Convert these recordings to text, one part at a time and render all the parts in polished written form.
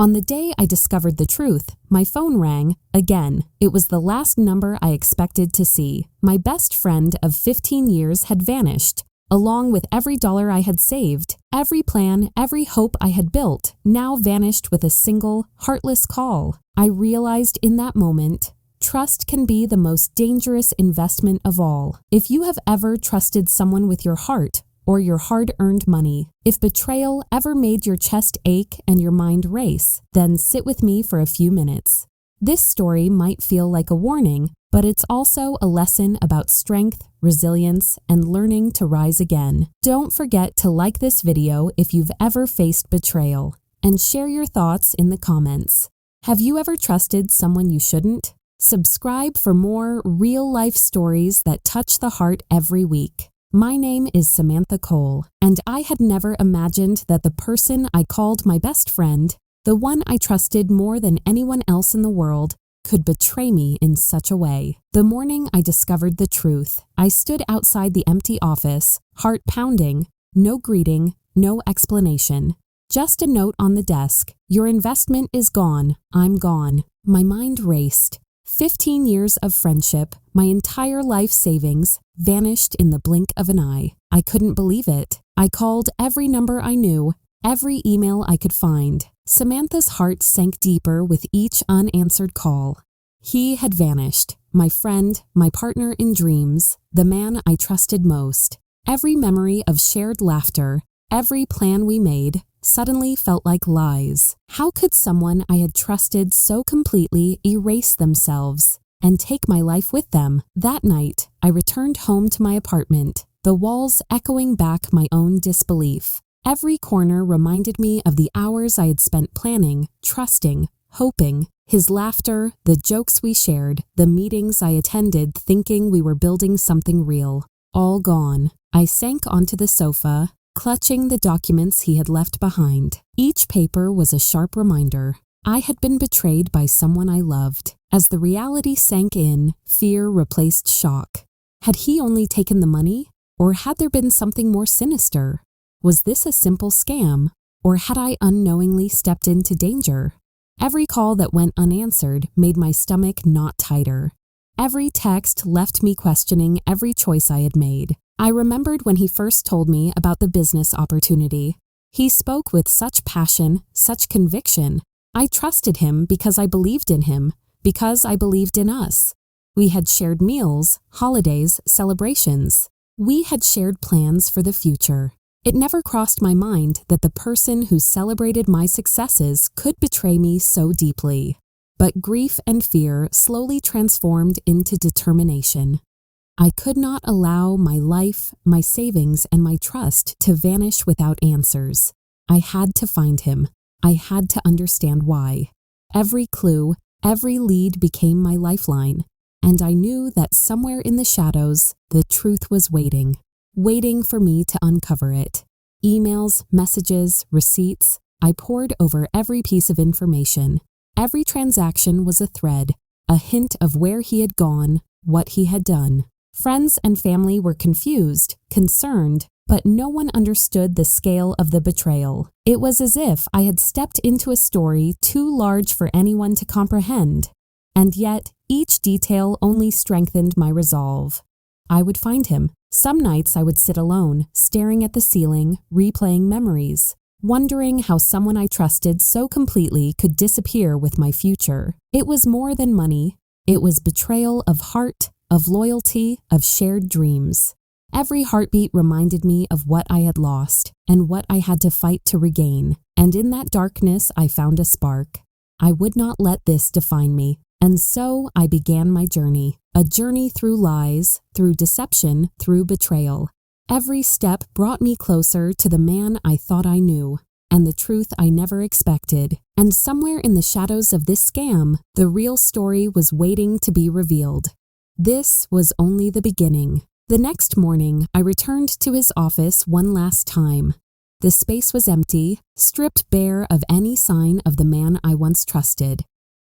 On the day I discovered the truth, my phone rang again. It was the last number I expected to see. My best friend of 15 years had vanished, along with every dollar I had saved. Every plan, every hope I had built, now vanished with a single, heartless call. I realized in that moment, trust can be the most dangerous investment of all. If you have ever trusted someone with your heart, or your hard-earned money, if betrayal ever made your chest ache and your mind race, then sit with me for a few minutes. This story might feel like a warning, but it's also a lesson about strength, resilience, and learning to rise again. Don't forget to like this video if you've ever faced betrayal, and share your thoughts in the comments. Have you ever trusted someone you shouldn't? Subscribe for more real-life stories that touch the heart every week. My name is Samantha Cole, and I had never imagined that the person I called my best friend, the one I trusted more than anyone else in the world, could betray me in such a way. The morning I discovered the truth, I stood outside the empty office, heart pounding, no greeting, no explanation. Just a note on the desk, "Your investment is gone, I'm gone." My mind raced. 15 years of friendship, my entire life savings, vanished in the blink of an eye. I couldn't believe it. I called every number I knew, every email I could find. Samantha's heart sank deeper with each unanswered call. He had vanished, my friend, my partner in dreams, the man I trusted most. Every memory of shared laughter, every plan we made, suddenly felt like lies. How could someone I had trusted so completely erase themselves and take my life with them? That night, I returned home to my apartment, the walls echoing back my own disbelief. Every corner reminded me of the hours I had spent planning, trusting, hoping. His laughter, the jokes we shared, the meetings I attended thinking we were building something real. All gone. I sank onto the sofa, clutching the documents he had left behind. Each paper was a sharp reminder. I had been betrayed by someone I loved. As the reality sank in, fear replaced shock. Had he only taken the money? Or had there been something more sinister? Was this a simple scam? Or had I unknowingly stepped into danger? Every call that went unanswered made my stomach knot tighter. Every text left me questioning every choice I had made. I remembered when he first told me about the business opportunity. He spoke with such passion, such conviction. I trusted him because I believed in him, because I believed in us. We had shared meals, holidays, celebrations. We had shared plans for the future. It never crossed my mind that the person who celebrated my successes could betray me so deeply. But grief and fear slowly transformed into determination. I could not allow my life, my savings, and my trust to vanish without answers. I had to find him. I had to understand why. Every clue, every lead became my lifeline, and I knew that somewhere in the shadows, the truth was waiting for me to uncover it. Emails, messages, receipts, I pored over every piece of information. Every transaction was a thread, a hint of where he had gone, what he had done. Friends and family were confused, concerned, but no one understood the scale of the betrayal. It was as if I had stepped into a story too large for anyone to comprehend, and yet each detail only strengthened my resolve. I would find him. Some nights I would sit alone, staring at the ceiling, replaying memories, wondering how someone I trusted so completely could disappear with my future. It was more than money. It was betrayal of heart, of loyalty, of shared dreams. Every heartbeat reminded me of what I had lost and what I had to fight to regain. And in that darkness, I found a spark. I would not let this define me. And so I began my journey, a journey through lies, through deception, through betrayal. Every step brought me closer to the man I thought I knew, and the truth I never expected. And somewhere in the shadows of this scam, the real story was waiting to be revealed. This was only the beginning. The next morning, I returned to his office one last time. The space was empty, stripped bare of any sign of the man I once trusted.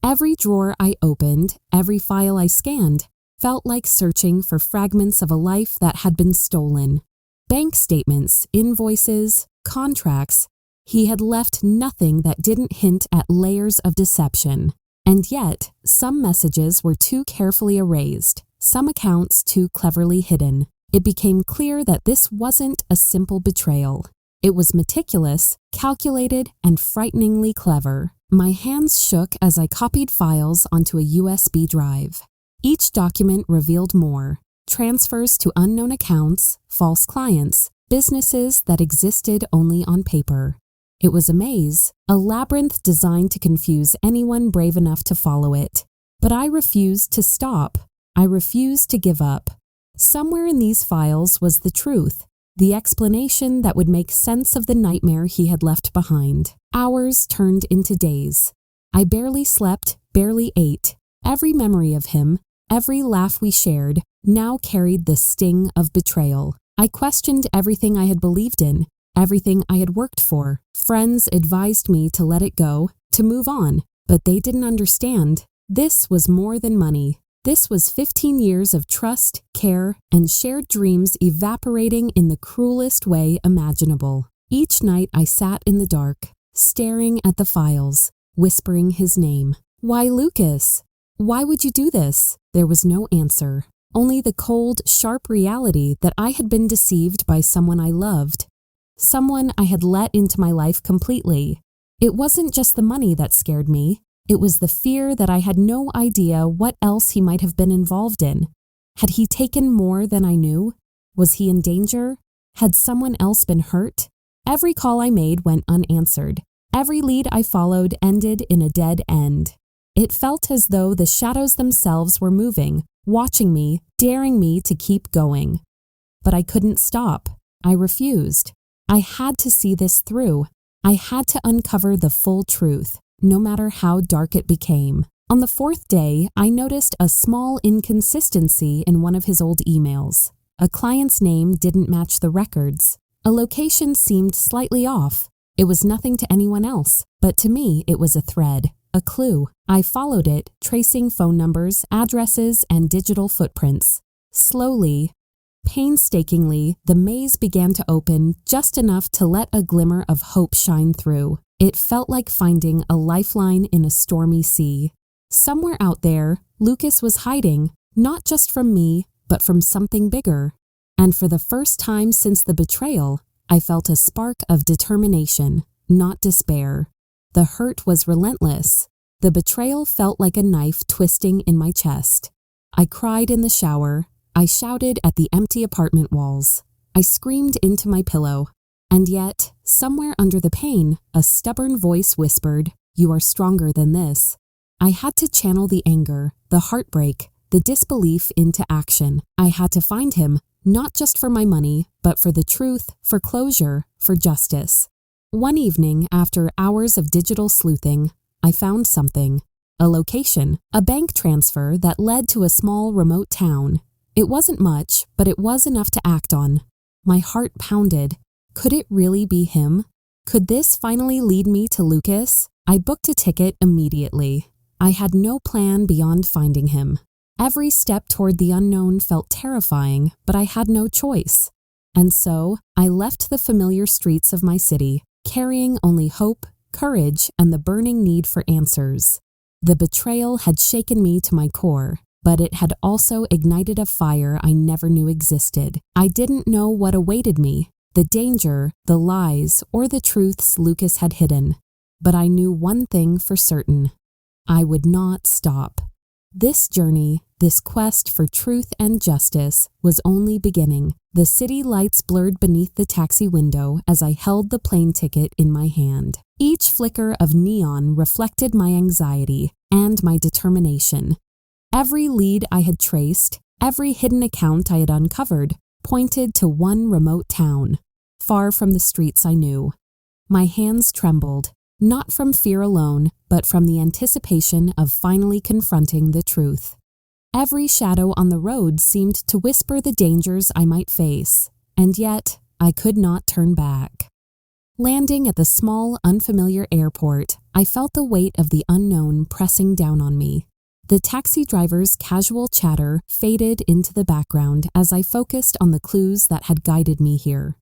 Every drawer I opened, every file I scanned, felt like searching for fragments of a life that had been stolen. Bank statements, invoices, contracts. He had left nothing that didn't hint at layers of deception. And yet, some messages were too carefully erased, some accounts too cleverly hidden. It became clear that this wasn't a simple betrayal. It was meticulous, calculated, and frighteningly clever. My hands shook as I copied files onto a USB drive. Each document revealed more: transfers to unknown accounts, false clients, businesses that existed only on paper. It was a maze, a labyrinth designed to confuse anyone brave enough to follow it. But I refused to stop. I refused to give up. Somewhere in these files was the truth, the explanation that would make sense of the nightmare he had left behind. Hours turned into days. I barely slept, barely ate. Every memory of him, every laugh we shared, now carried the sting of betrayal. I questioned everything I had believed in, everything I had worked for. Friends advised me to let it go, to move on, but they didn't understand. This was more than money. This was 15 years of trust, care, and shared dreams evaporating in the cruelest way imaginable. Each night I sat in the dark, staring at the files, whispering his name. "Why, Lucas? Why would you do this?" There was no answer, only the cold, sharp reality that I had been deceived by someone I loved, someone I had let into my life completely. It wasn't just the money that scared me. It was the fear that I had no idea what else he might have been involved in. Had he taken more than I knew? Was he in danger? Had someone else been hurt? Every call I made went unanswered. Every lead I followed ended in a dead end. It felt as though the shadows themselves were moving, watching me, daring me to keep going. But I couldn't stop. I refused. I had to see this through. I had to uncover the full truth, no matter how dark it became. On the fourth day, I noticed a small inconsistency in one of his old emails. A client's name didn't match the records. A location seemed slightly off. It was nothing to anyone else, but to me it was a thread, a clue. I followed it, tracing phone numbers, addresses, and digital footprints. Slowly, painstakingly, the maze began to open just enough to let a glimmer of hope shine through. It felt like finding a lifeline in a stormy sea. Somewhere out there, Lucas was hiding, not just from me, but from something bigger. And for the first time since the betrayal, I felt a spark of determination, not despair. The hurt was relentless. The betrayal felt like a knife twisting in my chest. I cried in the shower. I shouted at the empty apartment walls. I screamed into my pillow. And yet, somewhere under the pain, a stubborn voice whispered, "You are stronger than this." I had to channel the anger, the heartbreak, the disbelief into action. I had to find him, not just for my money, but for the truth, for closure, for justice. One evening, after hours of digital sleuthing, I found something. A location, a bank transfer that led to a small remote town. It wasn't much, but it was enough to act on. My heart pounded. Could it really be him? Could this finally lead me to Lucas? I booked a ticket immediately. I had no plan beyond finding him. Every step toward the unknown felt terrifying, but I had no choice. And so, I left the familiar streets of my city, carrying only hope, courage, and the burning need for answers. The betrayal had shaken me to my core, but it had also ignited a fire I never knew existed. I didn't know what awaited me, the danger, the lies, or the truths Lucas had hidden. But I knew one thing for certain. I would not stop. This journey, this quest for truth and justice, was only beginning. The city lights blurred beneath the taxi window as I held the plane ticket in my hand. Each flicker of neon reflected my anxiety and my determination. Every lead I had traced, every hidden account I had uncovered, pointed to one remote town, far from the streets I knew. My hands trembled, not from fear alone, but from the anticipation of finally confronting the truth. Every shadow on the road seemed to whisper the dangers I might face, and yet I could not turn back. Landing at the small, unfamiliar airport, I felt the weight of the unknown pressing down on me. The taxi driver's casual chatter faded into the background as I focused on the clues that had guided me here.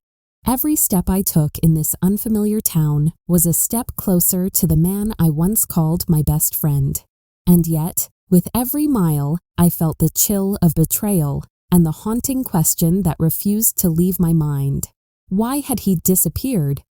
Every step I took in this unfamiliar town was a step closer to the man I once called my best friend. And yet, with every mile, I felt the chill of betrayal and the haunting question that refused to leave my mind. Why had he disappeared?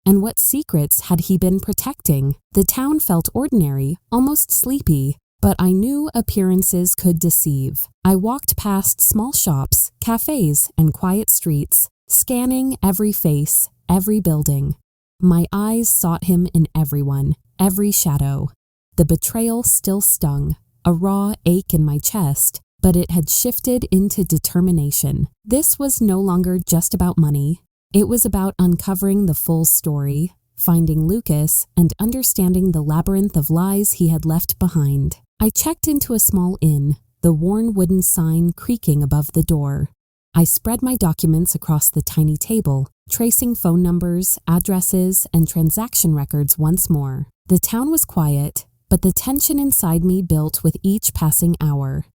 And what secrets had he been protecting? The town felt ordinary, almost sleepy, but I knew appearances could deceive. I walked past small shops, cafes, and quiet streets, scanning every face, every building. My eyes sought him in everyone, every shadow. The betrayal still stung, a raw ache in my chest, but it had shifted into determination. This was no longer just about money. It was about uncovering the full story, finding Lucas, and understanding the labyrinth of lies he had left behind. I checked into a small inn, the worn wooden sign creaking above the door. I spread my documents across the tiny table, tracing phone numbers, addresses, and transaction records once more. The town was quiet, but the tension inside me built with each passing hour.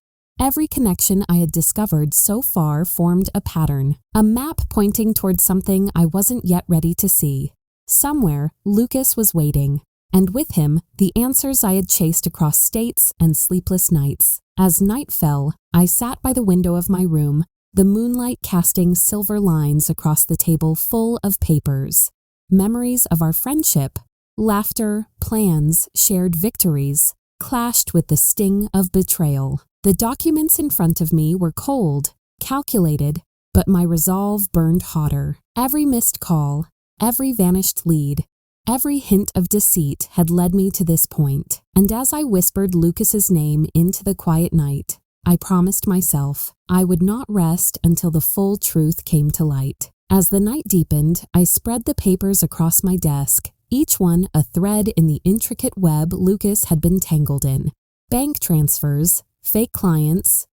Every connection I had discovered so far formed a pattern, a map pointing towards something I wasn't yet ready to see. Somewhere, Lucas was waiting, and with him, the answers I had chased across states and sleepless nights. As night fell, I sat by the window of my room, the moonlight casting silver lines across the table full of papers. Memories of our friendship, laughter, plans, shared victories, clashed with the sting of betrayal. The documents in front of me were cold, calculated, but my resolve burned hotter. Every missed call, every vanished lead, every hint of deceit had led me to this point. And as I whispered Lucas's name into the quiet night, I promised myself I would not rest until the full truth came to light. As the night deepened, I spread the papers across my desk, each one a thread in the intricate web Lucas had been tangled in. Bank transfers, fake clients,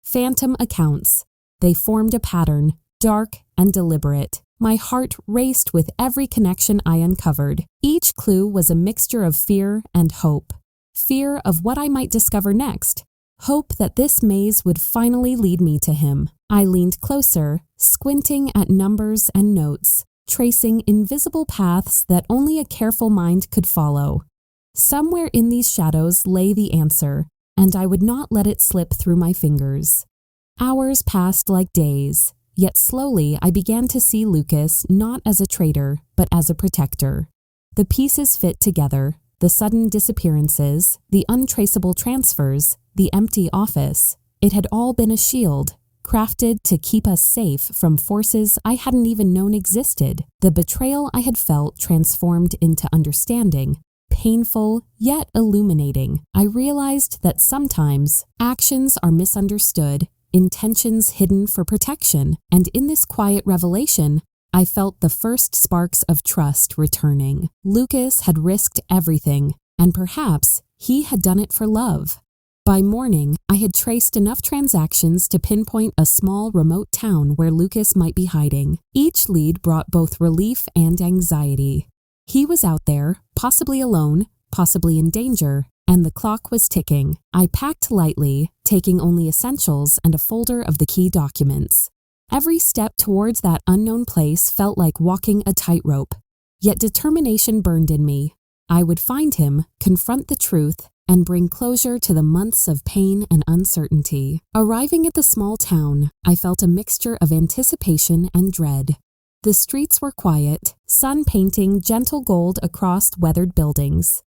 phantom accounts. They formed a pattern, dark and deliberate. My heart raced with every connection I uncovered. Each clue was a mixture of fear and hope. Fear of what I might discover next. Hope that this maze would finally lead me to him. I leaned closer, squinting at numbers and notes, tracing invisible paths that only a careful mind could follow. Somewhere in these shadows lay the answer, and I would not let it slip through my fingers. Hours passed like days, yet slowly I began to see Lucas not as a traitor, but as a protector. The pieces fit together, the sudden disappearances, the untraceable transfers, the empty office. It had all been a shield, crafted to keep us safe from forces I hadn't even known existed. The betrayal I had felt transformed into understanding, painful yet illuminating. I realized that sometimes actions are misunderstood, intentions hidden for protection, and in this quiet revelation, I felt the first sparks of trust returning. Lucas had risked everything, and perhaps he had done it for love. By morning, I had traced enough transactions to pinpoint a small remote town where Lucas might be hiding. Each lead brought both relief and anxiety. He was out there, possibly alone, possibly in danger, and the clock was ticking. I packed lightly, taking only essentials and a folder of the key documents. Every step towards that unknown place felt like walking a tightrope, yet determination burned in me. I would find him, confront the truth, and bring closure to the months of pain and uncertainty. Arriving at the small town, I felt a mixture of anticipation and dread. The streets were quiet, sun painting gentle gold across weathered buildings.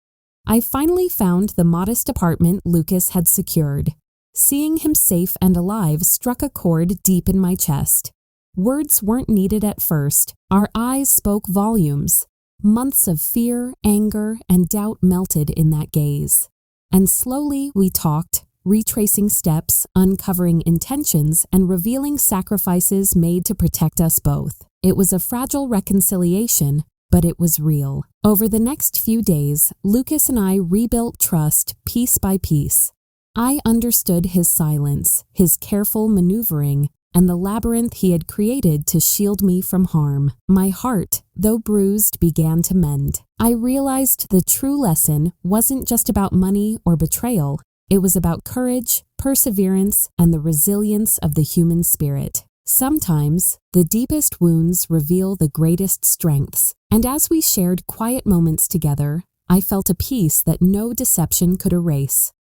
I finally found the modest apartment Lucas had secured. Seeing him safe and alive struck a chord deep in my chest. Words weren't needed at first. Our eyes spoke volumes. Months of fear, anger, and doubt melted in that gaze. And slowly we talked, retracing steps, uncovering intentions, and revealing sacrifices made to protect us both. It was a fragile reconciliation, but it was real. Over the next few days, Lucas and I rebuilt trust piece by piece. I understood his silence, his careful maneuvering, and the labyrinth he had created to shield me from harm. My heart, though bruised, began to mend. I realized the true lesson wasn't just about money or betrayal. It was about courage, perseverance, and the resilience of the human spirit. Sometimes, the deepest wounds reveal the greatest strengths, and as we shared quiet moments together, I felt a peace that no deception could erase.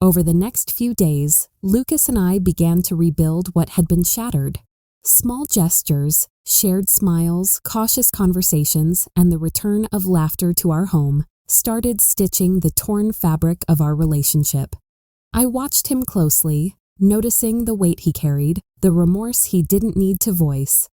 Over the next few days, Lucas and I began to rebuild what had been shattered. Small gestures, shared smiles, cautious conversations, and the return of laughter to our home started stitching the torn fabric of our relationship. I watched him closely, noticing the weight he carried, the remorse he didn't need to voice.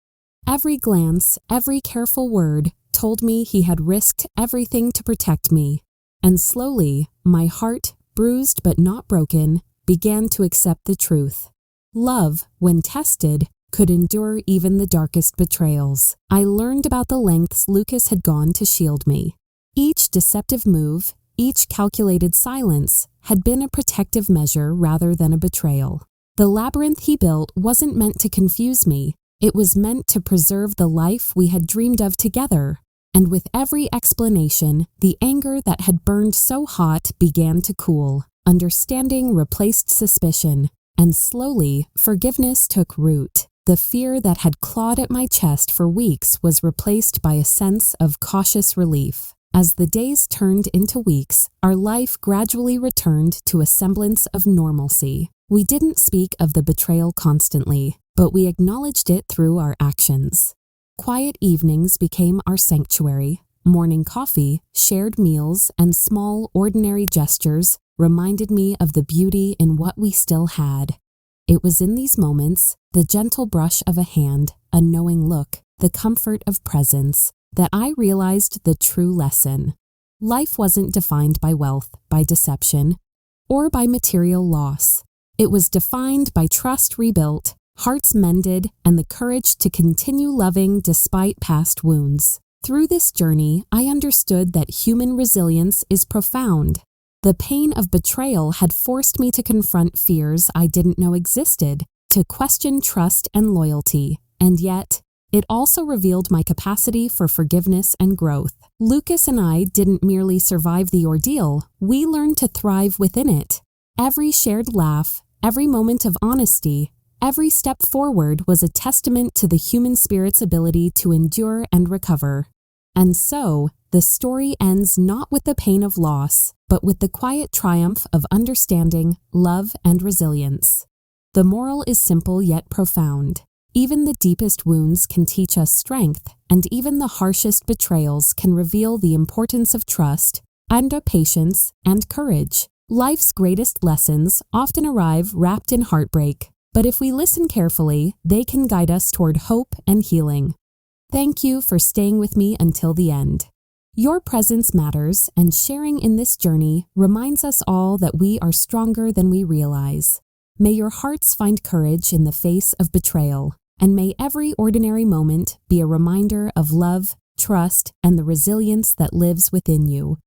Every glance, every careful word told me he had risked everything to protect me. And slowly, my heart, bruised but not broken, began to accept the truth. Love, when tested, could endure even the darkest betrayals. I learned about the lengths Lucas had gone to shield me. Each deceptive move, each calculated silence, had been a protective measure rather than a betrayal. The labyrinth he built wasn't meant to confuse me. It was meant to preserve the life we had dreamed of together. And with every explanation, the anger that had burned so hot began to cool. Understanding replaced suspicion, and slowly, forgiveness took root. The fear that had clawed at my chest for weeks was replaced by a sense of cautious relief. As the days turned into weeks, our life gradually returned to a semblance of normalcy. We didn't speak of the betrayal constantly, but we acknowledged it through our actions. Quiet evenings became our sanctuary. Morning coffee, shared meals, and small, ordinary gestures reminded me of the beauty in what we still had. It was in these moments, the gentle brush of a hand, a knowing look, the comfort of presence, that I realized the true lesson. Life wasn't defined by wealth, by deception, or by material loss. It was defined by trust rebuilt, hearts mended, and the courage to continue loving despite past wounds. Through this journey, I understood that human resilience is profound. The pain of betrayal had forced me to confront fears I didn't know existed, to question trust and loyalty, and yet, it also revealed my capacity for forgiveness and growth. Lucas and I didn't merely survive the ordeal, we learned to thrive within it. Every shared laugh, every moment of honesty, every step forward was a testament to the human spirit's ability to endure and recover. And so, the story ends not with the pain of loss, but with the quiet triumph of understanding, love, and resilience. The moral is simple yet profound. Even the deepest wounds can teach us strength, and even the harshest betrayals can reveal the importance of trust, and patience, and courage. Life's greatest lessons often arrive wrapped in heartbreak, but if we listen carefully, they can guide us toward hope and healing. Thank you for staying with me until the end. Your presence matters, and sharing in this journey reminds us all that we are stronger than we realize. May your hearts find courage in the face of betrayal, and may every ordinary moment be a reminder of love, trust, and the resilience that lives within you.